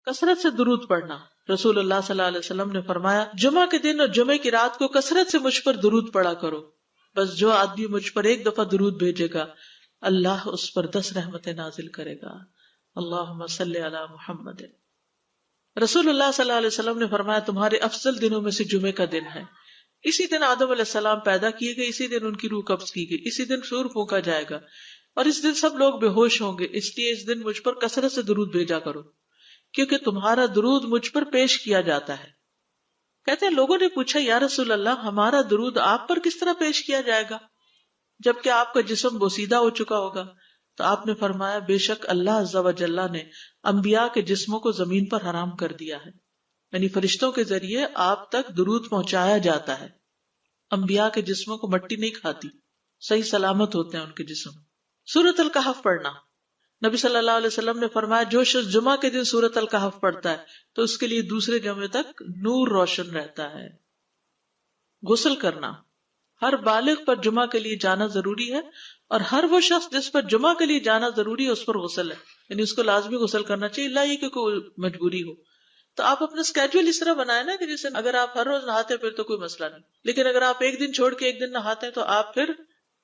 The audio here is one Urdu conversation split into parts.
کثرت سے درود پڑھنا. رسول اللہ صلی اللہ علیہ وسلم نے فرمایا جمعہ کے دن اور جمعے کی رات کو کثرت سے مجھ پر درود پڑھا کرو. بس جو آدمی مجھ پر ایک دفعہ درود بھیجے گا اللہ اس پر 10 رحمتیں نازل کرے گا. اللہم صلی علی محمد. رسول اللہ صلی اللہ علیہ وسلم نے فرمایا تمہارے افضل دنوں میں سے جمعے کا دن ہے. اسی دن آدم علیہ السلام پیدا کیے گئے, اسی دن ان کی روح قبض کی گئی, اسی دن سور پھونکا جائے گا اور اس دن سب لوگ بے ہوش ہوں گے. اس لیے اس دن مجھ پر کثرت سے درود بھیجا کرو کیونکہ تمہارا درود مجھ پر پیش کیا جاتا ہے. کہتے ہیں لوگوں نے پوچھا یا رسول اللہ ہمارا درود آپ پر کس طرح پیش کیا جائے گا جبکہ آپ کا جسم بوسیدہ ہو چکا ہوگا؟ تو آپ نے فرمایا بے شک اللہ عز و جل نے انبیاء کے جسموں کو زمین پر حرام کر دیا ہے, یعنی فرشتوں کے ذریعے آپ تک درود پہنچایا جاتا ہے. انبیاء کے جسموں کو مٹی نہیں کھاتی, صحیح سلامت ہوتے ہیں ان کے جسم. سورۃ الکہف پڑھنا. نبی صلی اللہ علیہ وسلم نے فرمایا جو شخص جمعہ کے دن سورۃ الکہف پڑھتا ہے تو اس کے لیے دوسرے جمعے تک نور روشن رہتا ہے. غسل کرنا. ہر بالغ پر جمعہ کے لیے جانا ضروری ہے اور ہر وہ شخص جس پر جمعہ کے لیے جانا ضروری ہے اس پر غسل ہے, یعنی اس کو لازمی غسل کرنا چاہیے, اللہ یہ کہ کوئی مجبوری ہو. تو آپ اپنا اسکیجول اس طرح بنائیں نا کہ جیسے اگر آپ ہر روز نہاتے ہیں پھر تو کوئی مسئلہ نہیں, لیکن اگر آپ ایک دن چھوڑ کے ایک دن نہاتے ہیں تو آپ پھر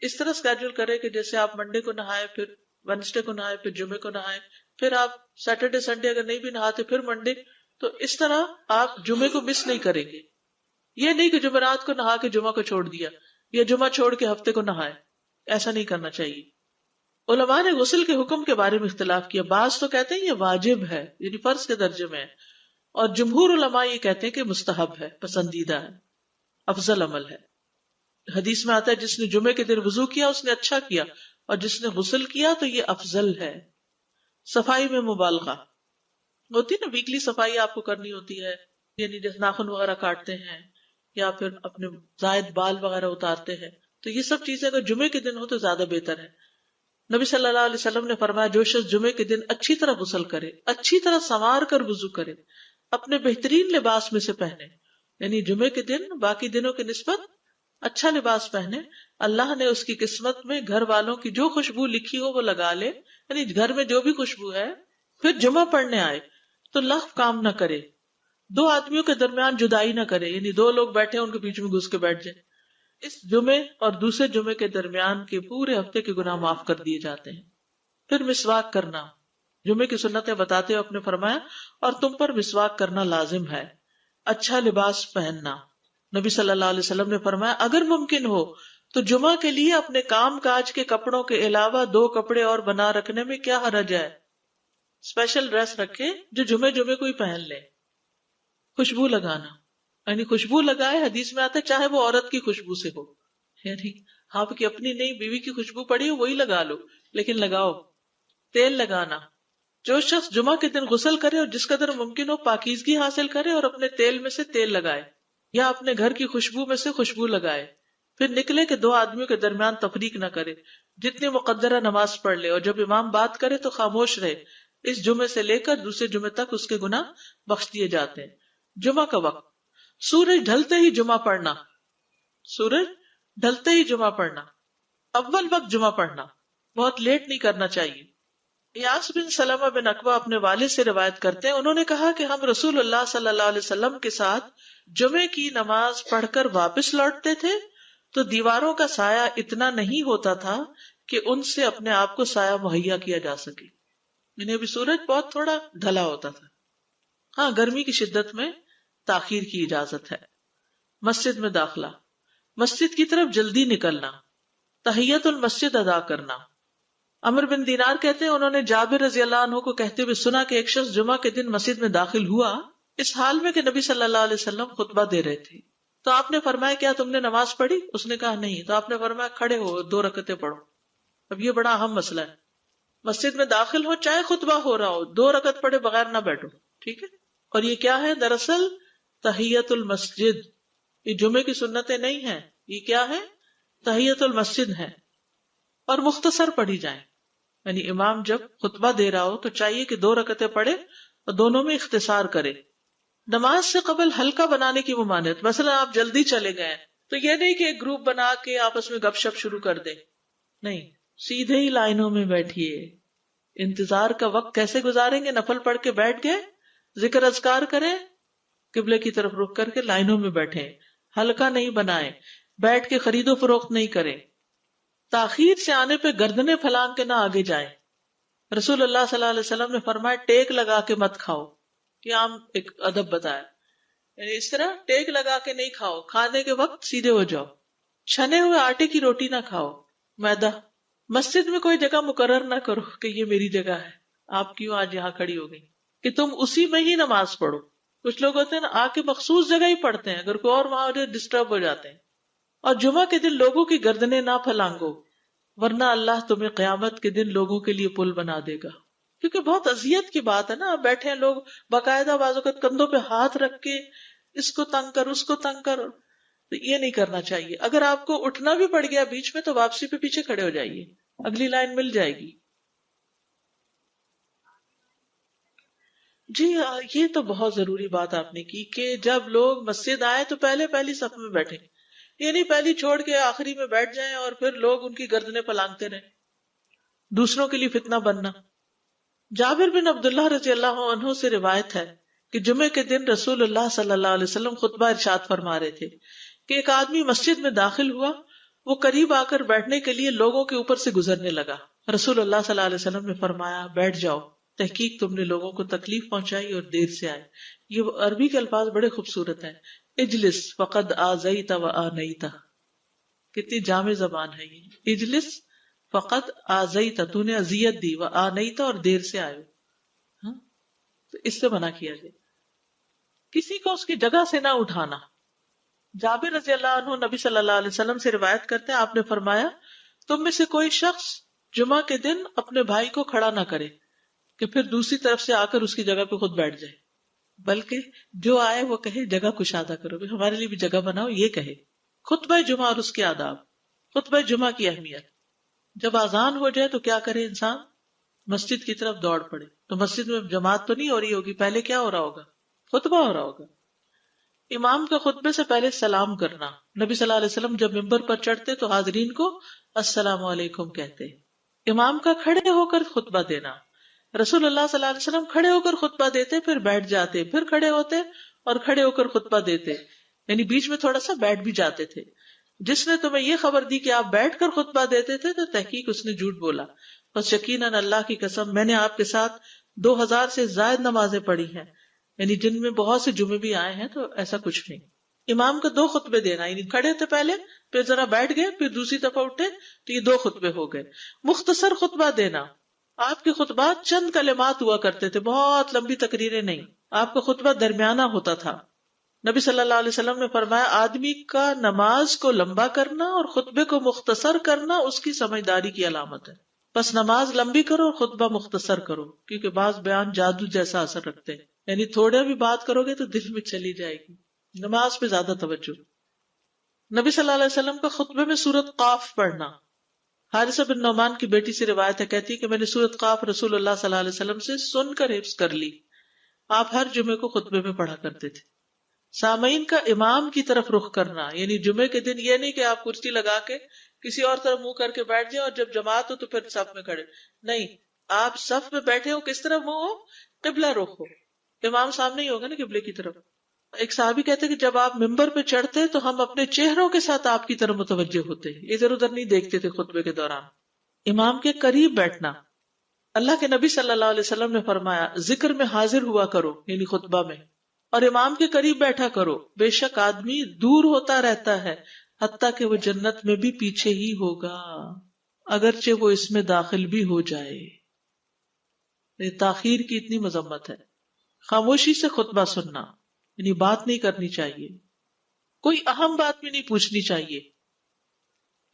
اس طرح اسکیجول کریں کہ جیسے آپ منڈے کو نہائے, پھر وینسڈے کو نہائے, پھر جمعے کو نہائے, پھر آپ سیٹرڈے سنڈے اگر نہیں بھی نہاتے پھر منڈے. تو اس طرح آپ جمعے کو مس نہیں کریں گے. یہ نہیں کہ جمعرات کو نہا کے جمعہ کو چھوڑ دیا یا جمعہ چھوڑ کے ہفتے کو نہائے, ایسا نہیں کرنا چاہیے. علماء نے غسل کے حکم کے بارے میں اختلاف کیا. بعض تو کہتے ہیں یہ واجب ہے, یعنی فرض کے درجے میں ہے, اور جمہور علماء یہ کہتے ہیں کہ مستحب ہے, پسندیدہ ہے, افضل عمل ہے. حدیث میں آتا ہے جس نے جمعے کے دن وضو کیا اس نے اچھا کیا, اور جس نے غسل کیا تو یہ افضل ہے. صفائی میں مبالغہ ہوتی نا, ویکلی صفائی آپ کو کرنی ہوتی ہے, یعنی جیسے ناخن وغیرہ کاٹتے ہیں یا پھر اپنے زائد بال وغیرہ اتارتے ہیں, تو یہ سب چیزیں اگر جمعے کے دن ہو تو زیادہ بہتر ہے. نبی صلی اللہ علیہ وسلم نے فرمایا جو شخص جمعے کے دن اچھی طرح غسل کرے, اچھی طرح سنوار کر وضو کرے, اپنے بہترین لباس میں سے پہنے, یعنی جمعے کے دن باقی دنوں کی نسبت اچھا لباس پہنے, اللہ نے اس کی قسمت میں گھر والوں کی جو خوشبو لکھی ہو وہ لگا لے, یعنی گھر میں جو بھی خوشبو ہے. پھر جمعہ پڑھنے آئے تو لغو کام نہ کرے, 2 آدمیوں کے درمیان جدائی نہ کرے, یعنی 2 لوگ بیٹھے ان کے بیچ میں گھس کے بیٹھ جائے. اس جمعے اور دوسرے جمعے کے درمیان کے پورے ہفتے کے گناہ معاف کر دیے جاتے ہیں. پھر مسواک کرنا. جمعے کی سنتیں بتاتے ہوئے آپ نے فرمایا اور تم پر مسواک کرنا لازم ہے. اچھا لباس پہننا. نبی صلی اللہ علیہ وسلم نے فرمایا اگر ممکن ہو تو جمعہ کے لیے اپنے کام کاج کے کپڑوں کے علاوہ 2 کپڑے اور بنا رکھنے میں کیا حرج ہے. اسپیشل ڈریس رکھے جو جمعے کو ہی پہن لے. خوشبو لگانا, یعنی خوشبو لگائے, حدیث میں آتا ہے چاہے وہ عورت کی خوشبو سے ہو, یعنی آپ کی اپنی نہیں, بیوی کی خوشبو پڑی ہو وہی لگا لو, لیکن لگاؤ. تیل لگانا. جو شخص جمعہ کے دن غسل کرے اور جس قدر ممکن ہو پاکیزگی حاصل کرے اور اپنے تیل میں سے تیل لگائے یا اپنے گھر کی خوشبو میں سے خوشبو لگائے, پھر نکلے کہ 2 آدمیوں کے درمیان تفریق نہ کرے, جتنی مقدرہ نماز پڑھ لے, اور جب امام بات کرے تو خاموش رہے. اس جمعے سے لے کر دوسرے جمعے تک اس کے گناہ بخش دیے جاتے ہیں. جمعہ کا وقت. سورج ڈھلتے ہی جمعہ پڑھنا. سورج ڈھلتے ہی جمعہ پڑھنا. اول وقت جمعہ پڑھنا, بہت لیٹ نہیں کرنا چاہیے. یاس بن سلمہ بن عقبہ اپنے والد سے روایت کرتے ہیں, انہوں نے کہا کہ ہم رسول اللہ صلی اللہ علیہ وسلم کے ساتھ جمعے کی نماز پڑھ کر واپس لوٹتے تھے تو دیواروں کا سایہ اتنا نہیں ہوتا تھا کہ ان سے اپنے آپ کو سایہ مہیا کیا جا سکے, یعنی ابھی سورج بہت تھوڑا ڈھلا ہوتا تھا. ہاں گرمی کی شدت میں تاخیر کی اجازت ہے. مسجد میں داخلہ. مسجد کی طرف جلدی نکلنا. تحیت المسجد ادا کرنا. عمر بن دینار کہتے ہیں انہوں نے جابر رضی اللہ عنہ کو کہتے ہوئے سنا کہ ایک شخص جمعہ کے دن مسجد میں داخل ہوا اس حال میں کہ نبی صلی اللہ علیہ وسلم خطبہ دے رہے تھے. تو آپ نے فرمایا کیا تم نے نماز پڑھی؟ اس نے کہا نہیں. تو آپ نے فرمایا کھڑے ہو 2 رکعتیں پڑھو. اب یہ بڑا اہم مسئلہ ہے, مسجد میں داخل ہو چاہے خطبہ ہو رہا ہو 2 رکعت پڑھے بغیر نہ بیٹھو, ٹھیک ہے. اور یہ کیا ہے؟ دراصل تحیت المسجد. یہ جمعے کی سنتیں نہیں ہیں, یہ کیا ہے؟ تحیت المسجد ہے. اور مختصر پڑھی جائیں, یعنی امام جب خطبہ دے رہا ہو تو چاہیے کہ 2 رکعتیں پڑھے اور دونوں میں اختصار کرے. نماز سے قبل ہلکا بنانے کی ممانعت. مثلا آپ جلدی چلے گئے تو یہ نہیں کہ ایک گروپ بنا کے آپس میں گپ شپ شروع کر دیں, نہیں, سیدھے ہی لائنوں میں بیٹھیے. انتظار کا وقت کیسے گزاریں گے؟ نفل پڑھ کے بیٹھ گئے ذکر اذکار کریں، قبلے کی طرف رخ کر کے لائنوں میں بیٹھیں، حلقہ نہیں بنائیں، بیٹھ کے خرید و فروخت نہیں کریں، تاخیر سے آنے پہ گردنیں پھلانگ کے نہ آگے جائیں۔ رسول اللہ صلی اللہ علیہ وسلم نے فرمایا ٹیک لگا کے مت کھاؤ، یہ عام ایک ادب بتایا، یعنی اس طرح ٹیک لگا کے نہیں کھاؤ، کھانے کے وقت سیدھے ہو جاؤ۔ چھنے ہوئے آٹے کی روٹی نہ کھاؤ، میدا۔ مسجد میں کوئی جگہ مقرر نہ کرو کہ یہ میری جگہ ہے، آپ کیوں آج یہاں کھڑی ہو گئی، کہ تم اسی میں ہی نماز پڑھو۔ کچھ لوگ ہوتے ہیں نا آ کے مخصوص جگہ ہی پڑھتے ہیں، اگر کوئی اور وہاں ہو جائے ڈسٹرب ہو جاتے ہیں۔ اور جمعہ کے دن لوگوں کی گردنیں نہ پھلانگو، ورنہ اللہ تمہیں قیامت کے دن لوگوں کے لیے پل بنا دے گا۔ کیونکہ بہت اذیت کی بات ہے نا، آپ بیٹھے ہیں لوگ باقاعدہ بعض اوقات کندھوں پہ ہاتھ رکھ کے اس کو تنگ کر اس کو تنگ کر، تو یہ نہیں کرنا چاہیے۔ اگر آپ کو اٹھنا بھی پڑ گیا بیچ میں تو واپسی پہ پیچھے کھڑے ہو جائیے، اگلی لائن مل جائے گی۔ جی ہاں، یہ تو بہت ضروری بات آپ نے کی کہ جب لوگ مسجد آئے تو پہلی صف میں بیٹھیں، یہ نہیں پہلی چھوڑ کے آخری میں بیٹھ جائیں اور پھر لوگ ان کی گردنیں پلانگتے رہیں، دوسروں کے لیے فتنہ بننا۔ جابر بن عبداللہ رضی اللہ عنہ سے روایت ہے کہ جمعے کے دن رسول اللہ صلی اللہ علیہ وسلم خطبہ ارشاد فرما رہے تھے کہ ایک آدمی مسجد میں داخل ہوا، وہ قریب آ کر بیٹھنے کے لیے لوگوں کے اوپر سے گزرنے لگا۔ رسول اللہ صلی اللہ علیہ وسلم نے فرمایا بیٹھ جاؤ، تحقیق تم نے لوگوں کو تکلیف پہنچائی اور دیر سے آئے۔ یہ عربی کے الفاظ بڑے خوبصورت ہیں، اجلس فقد آذیت و آنیت، کتنی جامع زبان ہے یہ۔ اجلس فقط آزیت، تو نے اذیت دی، وہ آنیت اور دیر سے آئے، ہاں؟ تو اس سے منع کیا گیا۔ کسی کو اس کی جگہ سے نہ اٹھانا۔ جابر رضی اللہ عنہ نبی صلی اللہ علیہ وسلم سے روایت کرتے ہیں، آپ نے فرمایا تم میں سے کوئی شخص جمعہ کے دن اپنے بھائی کو کھڑا نہ کرے کہ پھر دوسری طرف سے آ کر اس کی جگہ پہ خود بیٹھ جائے، بلکہ جو آئے وہ کہے جگہ کشادہ کرو، ہمارے لیے بھی جگہ بناؤ، یہ کہے۔ خطبہ جمعہ اور اس کے آداب۔ خطبہ جمعہ کی اہمیت۔ جب اذان ہو جائے تو کیا کرے انسان؟ مسجد کی طرف دوڑ پڑے۔ تو مسجد میں جماعت تو نہیں ہو رہی ہوگی، پہلے کیا ہو رہا ہوگا؟ خطبہ ہو رہا ہوگا۔ امام کا خطبے سے پہلے سلام کرنا۔ نبی صلی اللہ علیہ وسلم جب ممبر پر چڑھتے تو حاضرین کو السلام علیکم کہتے۔ امام کا کھڑے ہو کر خطبہ دینا۔ رسول اللہ صلی اللہ علیہ وسلم کھڑے ہو کر خطبہ دیتے، پھر بیٹھ جاتے، پھر کھڑے ہوتے اور کھڑے ہو کر خطبہ دیتے، یعنی بیچ میں تھوڑا سا بیٹھ بھی جاتے تھے۔ جس نے تمہیں یہ خبر دی کہ آپ بیٹھ کر خطبہ دیتے تھے تو تحقیق اس نے جھوٹ بولا۔ بس یقیناً اللہ کی قسم میں نے آپ کے ساتھ 2000 سے زائد نمازیں پڑھی ہیں، یعنی جن میں بہت سے جمعے بھی آئے ہیں، تو ایسا کچھ نہیں۔ امام کو 2 خطبے دینا، یعنی کھڑے تھے پہلے، پھر ذرا بیٹھ گئے، پھر دوسری دفعہ اٹھے تو یہ 2 خطبے ہو گئے۔ مختصر خطبہ دینا۔ آپ کے خطبات چند کلمات ہوا کرتے تھے، بہت لمبی تقریریں نہیں۔ آپ کا خطبہ درمیانہ ہوتا تھا۔ نبی صلی اللہ علیہ وسلم نے فرمایا آدمی کا نماز کو لمبا کرنا اور خطبے کو مختصر کرنا اس کی سمجھداری کی علامت ہے۔ بس نماز لمبی کرو اور خطبہ مختصر کرو، کیونکہ بعض بیان جادو جیسا اثر رکھتے ہیں، یعنی تھوڑے بھی بات کرو گے تو دل میں چلی جائے گی۔ نماز پہ زیادہ توجہ۔ نبی صلی اللہ علیہ وسلم کا خطبے میں سورۃ قاف پڑھنا۔ حارثہ بن نعمان کی بیٹی سے روایت ہے، کہتی کہ میں نے سورۃ قاف رسول اللہ صلی اللہ علیہ وسلم سے سن کر حفظ کر لی۔ آپ ہر جمعے کو خطبے میں پڑھا کرتے تھے۔ سامعین کا امام کی طرف رخ کرنا، یعنی جمعے کے دن یہ نہیں کہ آپ کرسی لگا کے کسی اور طرف منہ کر کے بیٹھ جائیں اور جب جماعت ہو تو پھر صف میں کھڑے، نہیں، آپ صف میں بیٹھے ہو، کس طرف منہ ہو؟ قبلہ رخ ہو، امام سامنے ہی ہوگا نا قبلے کی طرف۔ ایک صحابی کہتے کہ جب آپ ممبر پہ چڑھتے تو ہم اپنے چہروں کے ساتھ آپ کی طرف متوجہ ہوتے، ادھر ادھر نہیں دیکھتے تھے خطبے کے دوران۔ امام کے قریب بیٹھنا۔ اللہ کے نبی صلی اللہ علیہ وسلم نے فرمایا ذکر میں حاضر ہوا کرو، یعنی خطبہ میں، اور امام کے قریب بیٹھا کرو، بے شک آدمی دور ہوتا رہتا ہے حتیٰ کہ وہ جنت میں بھی پیچھے ہی ہوگا اگرچہ وہ اس میں داخل بھی ہو جائے۔ تاخیر کی اتنی مذمت ہے۔ خاموشی سے خطبہ سننا، یعنی بات نہیں کرنی چاہیے، کوئی اہم بات بھی نہیں پوچھنی چاہیے۔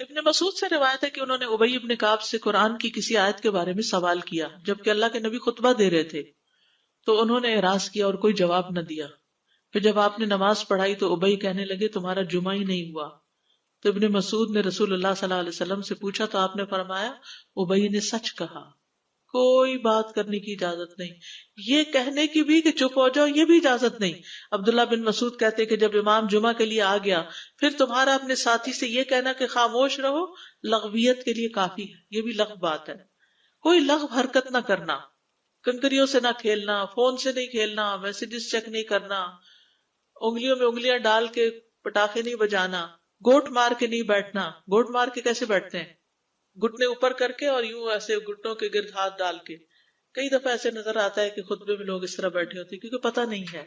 ابن مسعود سے روایت ہے کہ انہوں نے ابی ابن کعب سے قرآن کی کسی آیت کے بارے میں سوال کیا جبکہ اللہ کے نبی خطبہ دے رہے تھے، تو انہوں نے اعراض کیا اور کوئی جواب نہ دیا۔ پھر جب آپ نے نماز پڑھائی تو ابی کہنے لگے تمہارا جمعہ ہی نہیں ہوا۔ تو ابن مسعود نے رسول اللہ صلی اللہ علیہ وسلم سے پوچھا تو آپ نے فرمایا ابی نے سچ کہا، کوئی بات کرنے کی اجازت نہیں، یہ کہنے کی بھی کہ چپ ہو جاؤ یہ بھی اجازت نہیں۔ عبداللہ بن مسعود کہتے کہ جب امام جمعہ کے لیے آ گیا پھر تمہارا اپنے ساتھی سے یہ کہنا کہ خاموش رہو لغویت کے لیے کافی ہے، یہ بھی لغو بات ہے۔ کوئی لغو حرکت نہ کرنا، کنکریوں سے نہ کھیلنا، فون سے نہیں کھیلنا، میسیجز چیک نہیں کرنا، انگلیوں میں انگلیاں ڈال کے پٹاخے نہیں بجانا، گوٹ مار کے نہیں بیٹھنا. گوٹ مار کے کیسے بیٹھتے ہیں؟ گھٹنے اوپر کر کے اور یوں ایسے گھٹنوں کے گرد ہاتھ ڈال کے. کئی دفعہ ایسے نظر آتا ہے کہ خطبے میں لوگ اس طرح بیٹھے ہوتے ہیں کیونکہ پتہ نہیں ہے.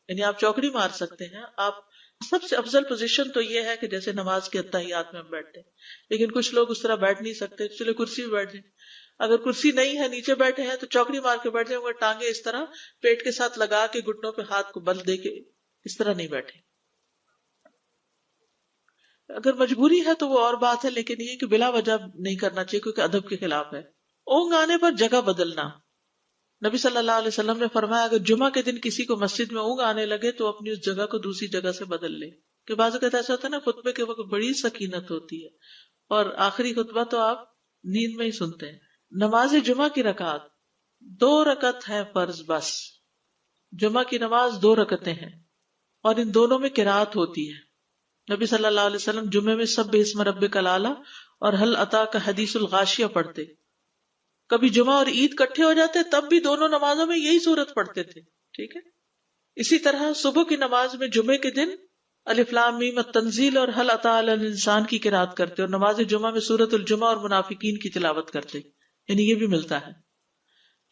یعنی آپ چوکڑی مار سکتے ہیں. آپ سب سے افضل پوزیشن تو یہ ہے کہ جیسے نماز کے اتحیات میں ہم بیٹھتے ہیں، لیکن کچھ لوگ اس طرح بیٹھ نہیں سکتے، چلے کرسی میں بیٹھ جائیں. اگر کرسی نہیں ہے، نیچے بیٹھے ہیں، تو چوکڑی مار کے بیٹھ جائیں، مگر ٹانگیں اس طرح پیٹ کے ساتھ لگا کے گھٹنوں پہ ہاتھ کو بل دے کے اس طرح نہیں بیٹھے. اگر مجبوری ہے تو وہ اور بات ہے، لیکن یہ کہ بلا وجہ نہیں کرنا چاہیے کیونکہ ادب کے خلاف ہے. اونگ آنے پر جگہ بدلنا. نبی صلی اللہ علیہ وسلم نے فرمایا اگر جمعہ کے دن کسی کو مسجد میں اونگ آنے لگے تو اپنی اس جگہ کو دوسری جگہ سے بدل لے. کہ بعض اوقات ایسا ہوتا ہے نا، خطبے کے وقت بڑی سکینت ہوتی ہے اور آخری خطبہ تو آپ نیند میں ہی سنتے ہیں. نماز جمعہ کی رکعت 2 رکعت ہے فرض بس. جمعہ کی نماز 2 رکعتیں ہیں اور ان دونوں میں قرات ہوتی ہے. نبی صلی اللہ علیہ وسلم جمعے میں سبح اسم ربک الاعلی اور حل اتی کا حدیث الغاشیہ پڑھتے. کبھی جمعہ اور عید کٹھے ہو جاتے تب بھی دونوں نمازوں میں یہی صورت پڑھتے تھے. ٹھیک ہے. اسی طرح صبح کی نماز میں جمعے کے دن الف لام میم التنزیل اور حل اتی علی الانسان کی قرات کرتے اور نماز جمعہ میں سورۃ الجمعہ اور منافقین کی تلاوت کرتے. یعنی یہ بھی ملتا ہے.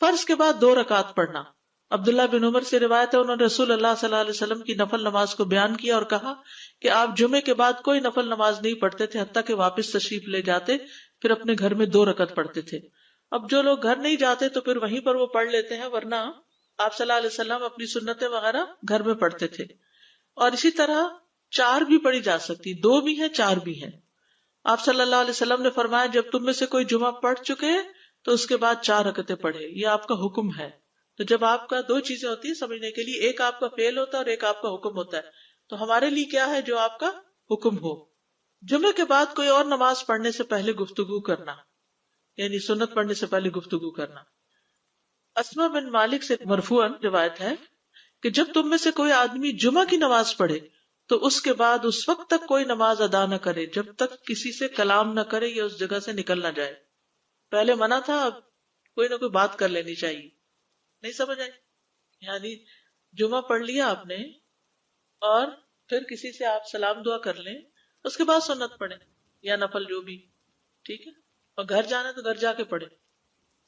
فرض کے بعد 2 رکعت پڑھنا. عبداللہ بن عمر سے روایت ہے انہوں نے رسول اللہ صلی اللہ علیہ وسلم کی نفل نماز کو بیان کیا اور کہا کہ آپ جمعے کے بعد کوئی نفل نماز نہیں پڑھتے تھے حتیٰ کہ واپس تشریف لے جاتے پھر اپنے گھر میں 2 رکعت پڑھتے تھے. اب جو لوگ گھر نہیں جاتے تو پھر وہیں پر وہ پڑھ لیتے ہیں، ورنہ آپ صلی اللہ علیہ وسلم اپنی سنتیں وغیرہ گھر میں پڑھتے تھے. اور اسی طرح 4 بھی پڑھی جا سکتی، 2 بھی ہیں 4 بھی ہیں. آپ صلی اللہ علیہ وسلم نے فرمایا جب تم میں سے کوئی جمعہ پڑھ چکے تو اس کے بعد 4 رکعتیں پڑھے. یہ آپ کا حکم ہے. تو جب آپ کا 2 چیزیں ہوتی ہیں سمجھنے کے لیے، ایک آپ کا فعل ہوتا ہے اور ایک آپ کا حکم ہوتا ہے. تو ہمارے لیے کیا ہے؟ جو آپ کا حکم ہو. جمعے کے بعد کوئی اور نماز پڑھنے سے پہلے گفتگو کرنا، یعنی سنت پڑھنے سے پہلے گفتگو کرنا. اسما بن مالک سے مرفوعاً روایت ہے کہ جب تم میں سے کوئی آدمی جمعہ کی نماز پڑھے تو اس کے بعد اس وقت تک کوئی نماز ادا نہ کرے جب تک کسی سے کلام نہ کرے یا اس جگہ سے نکل نہ جائے. پہلے منع تھا، اب کوئی نہ کوئی بات کر لینی چاہیے. نہیں سمجھ آئی؟ یعنی جمعہ پڑھ لیا آپ نے اور پھر کسی سے آپ سلام دعا کر لیں، اس کے بعد سنت پڑھیں یا نفل جو بھی. ٹھیک ہے. اور گھر جانا ہے تو گھر جا کے پڑھیں،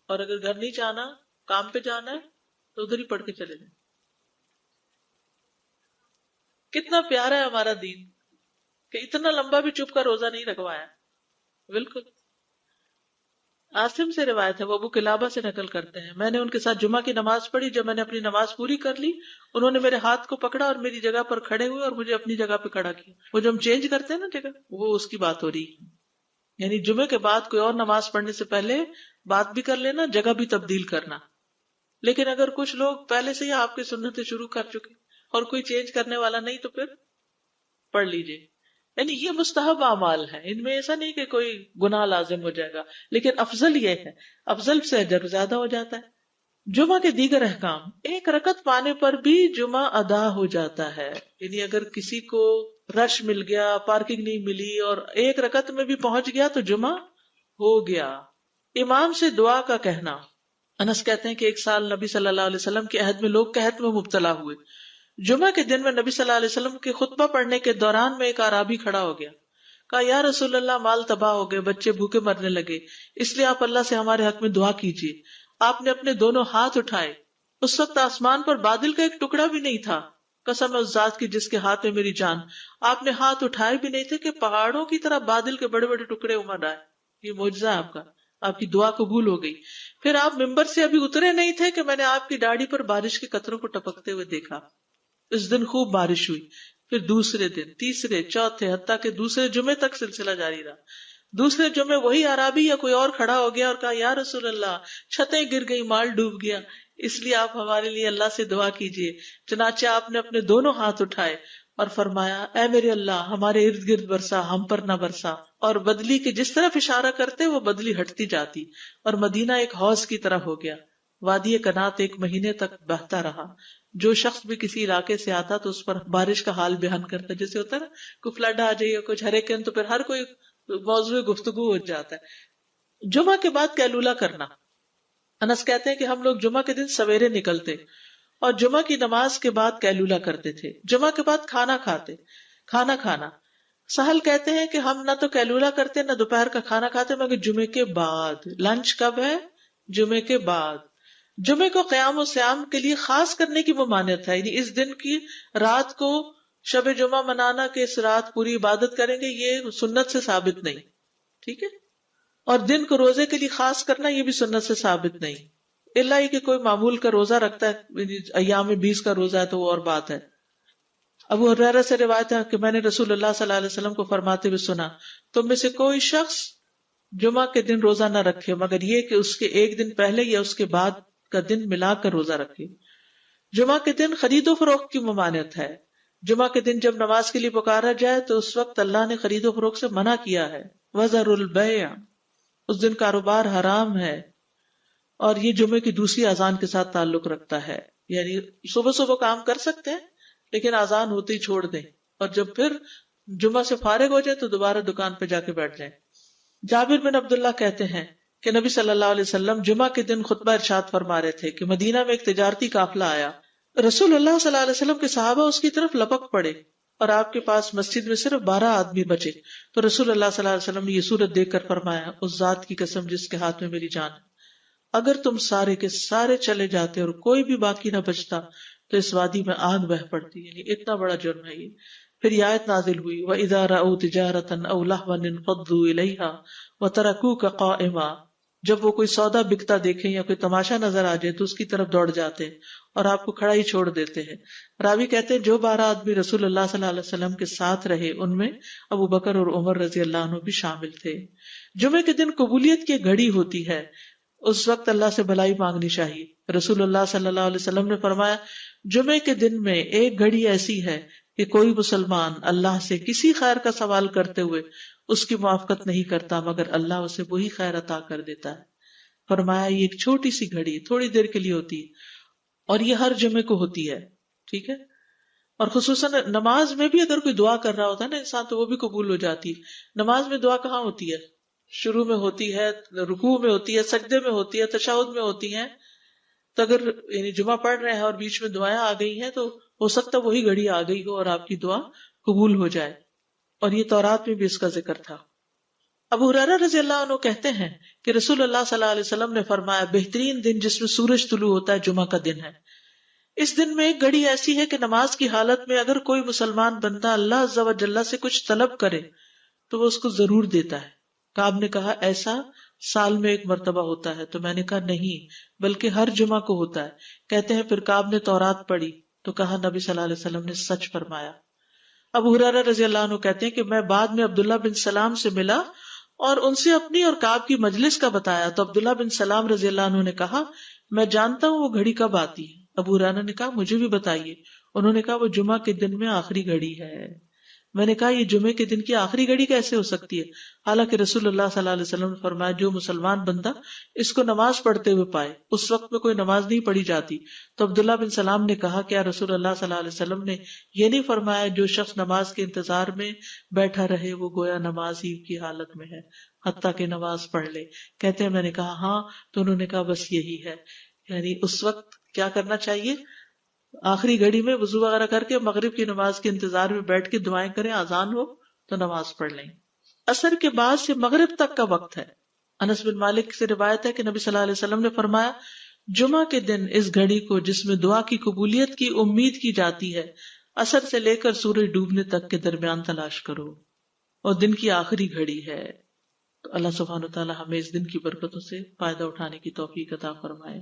اور اگر گھر نہیں جانا، کام پہ جانا ہے تو ادھر ہی پڑھ کے چلے جائیں. کتنا پیارا ہے ہمارا دین کہ اتنا لمبا بھی چپ کا روزہ نہیں رکھوایا. بالکل. عاصم سے روایت ہے، وہ ابو قلابہ سے نقل کرتے ہیں، میں نے ان کے ساتھ جمعہ کی نماز پڑھی. جب میں نے اپنی نماز پوری کر لی انہوں نے میرے ہاتھ کو پکڑا اور میری جگہ پر کھڑے ہوئے اور مجھے اپنی جگہ پہ کھڑا کیا. وہ جو ہم چینج کرتے ہیں نا جگہ، وہ اس کی بات ہو رہی ہے. یعنی جمعے کے بعد کوئی اور نماز پڑھنے سے پہلے بات بھی کر لینا، جگہ بھی تبدیل کرنا. لیکن اگر کچھ لوگ پہلے سے ہی آپ کی سنتیں شروع کر چکے اور کوئی چینج کرنے والا نہیں تو پھر پڑھ لیجئے. یعنی یہ مستحب اعمال ہیں، ان میں ایسا نہیں کہ کوئی گناہ لازم ہو جائے گا، لیکن افضل یہ ہے، افضل سے اجر زیادہ ہو جاتا ہے. جمعہ کے دیگر احکام. 1 رکعت پانے پر بھی جمعہ ادا ہو جاتا ہے. یعنی اگر کسی کو رش مل گیا، پارکنگ نہیں ملی اور 1 رکعت میں بھی پہنچ گیا تو جمعہ ہو گیا. امام سے دعا کا کہنا. انس کہتے ہیں کہ ایک سال نبی صلی اللہ علیہ وسلم کے عہد میں لوگ قحط میں مبتلا ہوئے. جمعہ کے دن میں نبی صلی اللہ علیہ وسلم کے خطبہ پڑھنے کے دوران میں ایک اعرابی کھڑا ہو گیا. کہا یا رسول اللہ، مال تباہ ہو گئے، بچے بھوکے مرنے لگے، اس لیے آپ اللہ سے ہمارے حق میں دعا کیجیے. آپ نے اپنے دونوں ہاتھ اٹھائے. اس وقت آسمان پر بادل کا ایک ٹکڑا بھی نہیں تھا. قسم ہے اس ذات کی جس کے ہاتھ میں میری جان، آپ نے ہاتھ اٹھائے بھی نہیں تھے کہ پہاڑوں کی طرح بادل کے بڑے بڑے ٹکڑے امڑ آئے. یہ معجزہ ہے آپ کا، آپ کی دعا قبول ہو گئی. پھر آپ ممبر سے ابھی اترے نہیں تھے کہ میں نے آپ کی داڑھی پر بارش کے قطروں کو ٹپکتے ہوئے دیکھا. اس دن خوب بارش ہوئی. پھر دوسرے دن، تیسرے، چوتھے، حتیٰ کہ دوسرے جمعے تک سلسلہ جاری رہا. دوسرے جمعے وہی عربی یا کوئی اور کھڑا ہو گیا اور کہا یا رسول اللہ، چھتیں گر گئی، مال ڈوب گیا، اس لیے آپ ہمارے لیے اللہ سے دعا کیجیے. چنانچہ آپ نے اپنے دونوں ہاتھ اٹھائے اور فرمایا اے میرے اللہ، ہمارے ارد گرد برسا، ہم پر نہ برسا. اور بدلی کے جس طرف اشارہ کرتے وہ بدلی ہٹتی جاتی اور مدینہ ایک حوض کی طرح ہو گیا. وادی کنات 1 مہینے تک بہتا رہا. جو شخص بھی کسی علاقے سے آتا تو اس پر بارش کا حال بیان کرتا، جیسے ہوتا ہے نا کوئی فلڈ آ جائے یا کچھ ہریکین، تو پھر ہر کوئی موضوع گفتگو ہو جاتا ہے. جمعہ کے بعد قیلولہ کرنا. انس کہتے ہیں کہ ہم لوگ جمعہ کے دن سویرے نکلتے اور جمعہ کی نماز کے بعد قیلولہ کرتے تھے، جمعہ کے بعد کھانا کھانا. سہل کہتے ہیں کہ ہم نہ تو قیلولہ کرتے نہ دوپہر کا کھانا کھاتے مگر جمعے کے بعد. لنچ کب ہے؟ جمعے کے بعد. جمعے کو قیام و سیام کے لیے خاص کرنے کی ممانعت ہے، یعنی اس دن کی رات کو شب جمعہ منانا کہ اس رات پوری عبادت کریں گے، یہ سنت سے ثابت نہیں. ٹھیک ہے. اور دن کو روزے کے لیے خاص کرنا یہ بھی سنت سے ثابت نہیں، الا یہ کہ کوئی معمول کا روزہ رکھتا ہے، ایام 20 کا روزہ ہے تو وہ اور بات ہے. ابو ہریرہ سے روایت ہے کہ میں نے رسول اللہ صلی اللہ علیہ وسلم کو فرماتے ہوئے سنا، تم میں سے کوئی شخص جمعہ کے دن روزہ نہ رکھے مگر یہ کہ اس کے ایک دن پہلے یا اس کے بعد کا دن ملا کر روزہ رکھے. جمعہ کے دن خرید و فروخت کی ممانعت ہے. جمعہ کے دن جب نماز کے لیے پکارا جائے تو اس وقت اللہ نے خرید و فروخت سے منع کیا ہے. وَذَرُوا الْبَيْعَ، اس دن کاروبار حرام ہے. اور یہ جمعے کی دوسری اذان کے ساتھ تعلق رکھتا ہے، یعنی صبح صبح کام کر سکتے ہیں لیکن اذان ہوتے ہی چھوڑ دیں، اور جب پھر جمعہ سے فارغ ہو جائے تو دوبارہ دکان پہ جا کے بیٹھ جائیں. جابر بن عبداللہ کہتے ہیں کہ نبی صلی اللہ علیہ وسلم جمعہ کے دن خطبہ ارشاد فرما رہے تھے کہ مدینہ میں ایک تجارتی قافلہ آیا. رسول اللہ صلی اللہ علیہ وسلم کے صحابہ اس کی طرف لپک پڑے اور آپ کے پاس مسجد میں صرف 12 آدمی بچے. تو رسول اللہ صلی اللہ علیہ وسلم نے یہ صورت دیکھ کر فرمایا، اس ذات کی قسم جس کے ہاتھ میں میری جان ہے، اگر تم سارے کے سارے چلے جاتے اور کوئی بھی باقی نہ بچتا تو اس وادی میں آگ بہ پڑتی. یعنی اتنا بڑا جرم ہے یہ. پھر یہ آیت نازل ہوئی، وَإِذَا رَأَوْا تِجَارَةً أَوْ لَهْوًا انفضوا إِلَيْهَا وَتَرَكُوكَ قَائِمًا، جب وہ کوئی سودا بکتا دیکھیں یا کوئی تماشا نظر آ جائے تو اس کی طرف دوڑ جاتے ہیں اور آپ کو کھڑا ہی چھوڑ دیتے ہیں. راوی کہتے ہیں جو 12 آدمی رسول اللہ صلی اللہ علیہ وسلم کے ساتھ رہے ان میں ابو بکر اور عمر رضی اللہ عنہ بھی شامل تھے. جمعے کے دن قبولیت کی گھڑی ہوتی ہے، اس وقت اللہ سے بھلائی مانگنی چاہیے. رسول اللہ صلی اللہ علیہ وسلم نے فرمایا، جمعے کے دن میں ایک گھڑی ایسی ہے کہ کوئی مسلمان اللہ سے کسی خیر کا سوال کرتے ہوئے اس کی موافقت نہیں کرتا مگر اللہ اسے وہی خیر عطا کر دیتا ہے. فرمایا یہ ایک چھوٹی سی گھڑی تھوڑی دیر کے لیے ہوتی ہے اور یہ ہر جمعے کو ہوتی ہے. ٹھیک ہے. اور خصوصاً نماز میں بھی اگر کوئی دعا کر رہا ہوتا ہے نا انسان تو وہ بھی قبول ہو جاتی ہے. نماز میں دعا کہاں ہوتی ہے؟ شروع میں ہوتی ہے، رکوع میں ہوتی ہے، سجدے میں ہوتی ہے، تشہد میں ہوتی ہیں. تو اگر یعنی جمعہ پڑھ رہے ہیں اور بیچ میں دعائیں آ گئی ہیں تو ہو سکتا ہے وہی گھڑی آ گئی ہو اور آپ کی دعا قبول ہو جائے. اور یہ تورات میں بھی اس کا ذکر تھا. ابو ہریرہ رضی اللہ عنہ کہتے ہیں کہ رسول اللہ صلی اللہ علیہ وسلم نے فرمایا، بہترین دن جس میں سورج طلوع ہوتا ہے جمعہ کا دن ہے. اس دن میں ایک گھڑی ایسی ہے کہ نماز کی حالت میں اگر کوئی مسلمان بندہ اللہ عز و جل سے کچھ طلب کرے تو وہ اس کو ضرور دیتا ہے. کعب نے کہا ایسا سال میں ایک مرتبہ ہوتا ہے؟ تو میں نے کہا نہیں بلکہ ہر جمعہ کو ہوتا ہے. کہتے ہیں پھر کعب نے تورات پڑھی تو کہا نبی صلی اللہ علیہ وسلم نے سچ فرمایا. ابو ہریرہ رضی اللہ عنہ کہتے ہیں کہ میں بعد میں عبداللہ بن سلام سے ملا اور ان سے اپنی اور کعب کی مجلس کا بتایا تو عبداللہ بن سلام رضی اللہ عنہ نے کہا میں جانتا ہوں وہ گھڑی کب آتی ہے. ابو ہریرہ نے کہا مجھے بھی بتائیے. انہوں نے کہا وہ جمعہ کے دن میں آخری گھڑی ہے. میں نے کہا یہ جمعے کے دن کی آخری گھڑی کیسے ہو سکتی ہے، حالانکہ رسول اللہ صلی اللہ علیہ وسلم نے فرمایا جو مسلمان بندہ اس کو نماز پڑھتے ہوئے پائے. اس وقت میں کوئی نماز نہیں پڑھی جاتی. تو عبداللہ بن سلام نے کہا کیا رسول اللہ صلی اللہ علیہ وسلم نے یہ نہیں فرمایا جو شخص نماز کے انتظار میں بیٹھا رہے وہ گویا نماز ہی کی حالت میں ہے حتیٰ کہ نماز پڑھ لے. کہتے ہیں میں نے کہا ہاں. تو انہوں نے کہا بس یہی ہے، یعنی اس وقت کیا کرنا چاہیے، آخری گھڑی میں وضو وغیرہ کر کے مغرب کی نماز کے انتظار میں بیٹھ کے دعائیں کریں، اذان ہو تو نماز پڑھ لیں. عصر کے بعد سے مغرب تک کا وقت ہے. انس بن مالک سے روایت ہے کہ نبی صلی اللہ علیہ وسلم نے فرمایا جمعہ کے دن اس گھڑی کو جس میں دعا کی قبولیت کی امید کی جاتی ہے عصر سے لے کر سورج ڈوبنے تک کے درمیان تلاش کرو، اور دن کی آخری گھڑی ہے. تو اللہ سبحانہ وتعالی ہمیں اس دن کی برکتوں سے فائدہ اٹھانے کی توفیق عطا فرمائے.